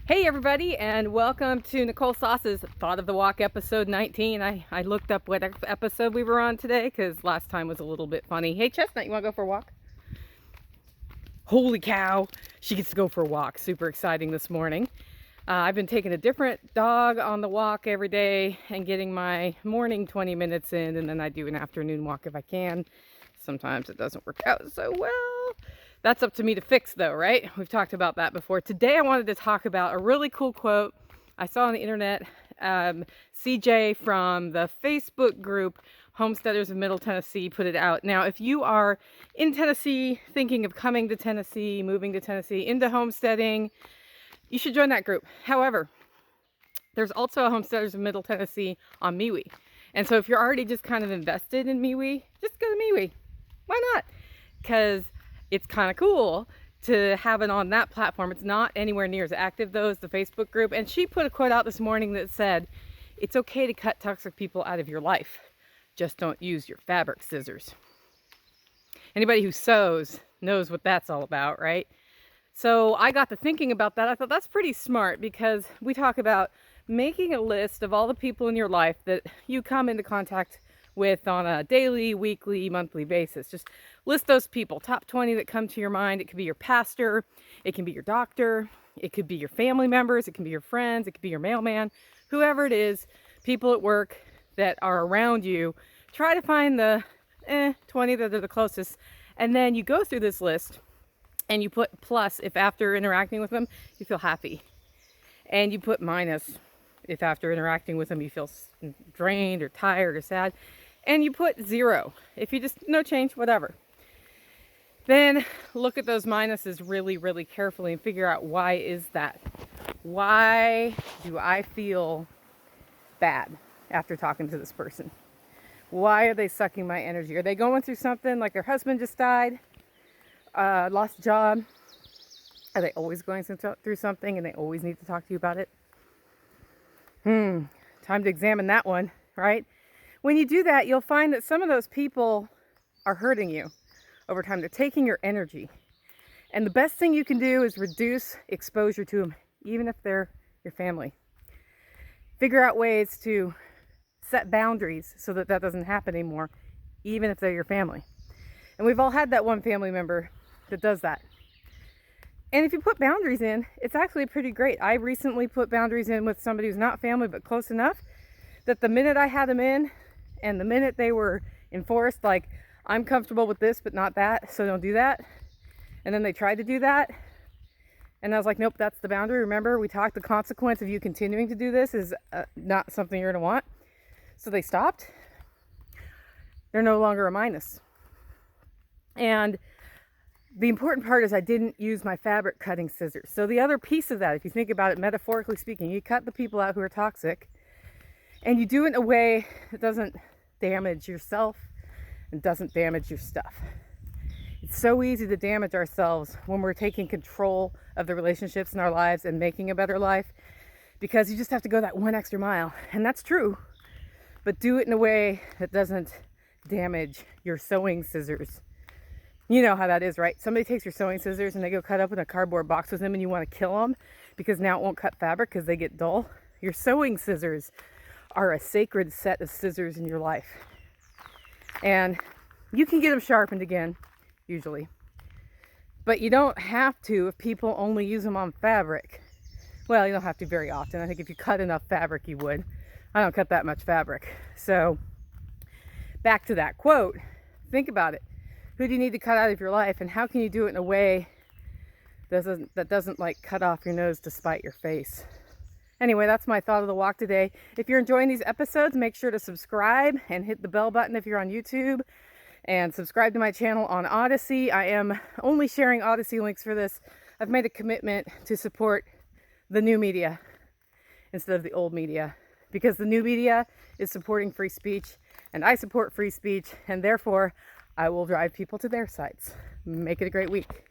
Hey everybody, and welcome to Nicole Sauce's Thought of the Walk episode 19. I looked up what episode we were on today because last time was a little bit funny. Hey Chestnut, you want to go for a walk? Holy cow, she gets to go for a walk. Super exciting this morning. I've been taking a different dog on the walk every day and getting my morning 20 minutes in, and then I do an afternoon walk if I can. Sometimes it doesn't work out so well. That's up to me to fix though, right? We've talked about that before. Today I wanted to talk about a really cool quote I saw on the internet. CJ from the Facebook group Homesteaders of Middle Tennessee put it out. Now, if you are in Tennessee, thinking of coming to Tennessee, moving to Tennessee, into homesteading, you should join that group. However, there's also a Homesteaders of Middle Tennessee on MeWe. And so if you're already just kind of invested in MeWe, just go to MeWe. Why not? Because it's kind of cool to have it on that platform. It's not anywhere near as active though as the Facebook group. And she put a quote out this morning that said, it's okay to cut toxic people out of your life. Just don't use your fabric scissors. Anybody who sews knows what that's all about, right? So I got to thinking about that. I thought that's pretty smart because we talk about making a list of all the people in your life that you come into contact with on a daily, weekly, monthly basis. Just list those people, top 20 that come to your mind. It could be your pastor, it can be your doctor, it could be your family members, it can be your friends, it could be your mailman, whoever it is, people at work that are around you. Try to find the 20 that are the closest, and then you go through this list and you put plus if after interacting with them you feel happy, and you put minus if after interacting with them you feel drained or tired or sad, and you put 0 if you just no change, whatever. Then look at those minuses really, really carefully and figure out, why is that? Why do I feel bad after talking to this person? Why are they sucking my energy? Are they going through something like their husband just died, lost a job? Are they always going through something and they always need to talk to you about it? Time to examine that one, right? When you do that, you'll find that some of those people are hurting you over time. They're taking your energy. And the best thing you can do is reduce exposure to them, even if they're your family. Figure out ways to set boundaries so that that doesn't happen anymore, even if they're your family. And we've all had that one family member that does that. And if you put boundaries in, it's actually pretty great. I recently put boundaries in with somebody who's not family, but close enough that the minute I had them in and the minute they were enforced, like, I'm comfortable with this, but not that, so don't do that. And then they tried to do that. And I was like, nope, that's the boundary. Remember, we talked, the consequence of you continuing to do this is not something you're going to want. So they stopped. They're no longer a minus. And the important part is I didn't use my fabric cutting scissors. So the other piece of that, if you think about it metaphorically speaking, you cut the people out who are toxic, and you do it in a way that doesn't damage yourself and doesn't damage your stuff. It's so easy to damage ourselves when we're taking control of the relationships in our lives and making a better life, because you just have to go that one extra mile. And that's true, but do it in a way that doesn't damage your sewing scissors. You know how that is, right? Somebody takes your sewing scissors and they go cut up in a cardboard box with them, and you want to kill them because now it won't cut fabric because they get dull. Your sewing scissors are a sacred set of scissors in your life. And you can get them sharpened again, usually. But you don't have to if people only use them on fabric. Well, you don't have to very often. I think if you cut enough fabric, you would. I don't cut that much fabric. So back to that quote, think about it. Who do you need to cut out of your life, and how can you do it in a way that doesn't like cut off your nose to spite your face? Anyway, that's my thought of the walk today. If you're enjoying these episodes, make sure to subscribe and hit the bell button if you're on YouTube, and subscribe to my channel on Odyssey. I am only sharing Odyssey links for this. I've made a commitment to support the new media instead of the old media, because the new media is supporting free speech, and I support free speech, and therefore I will drive people to their sites. Make it a great week.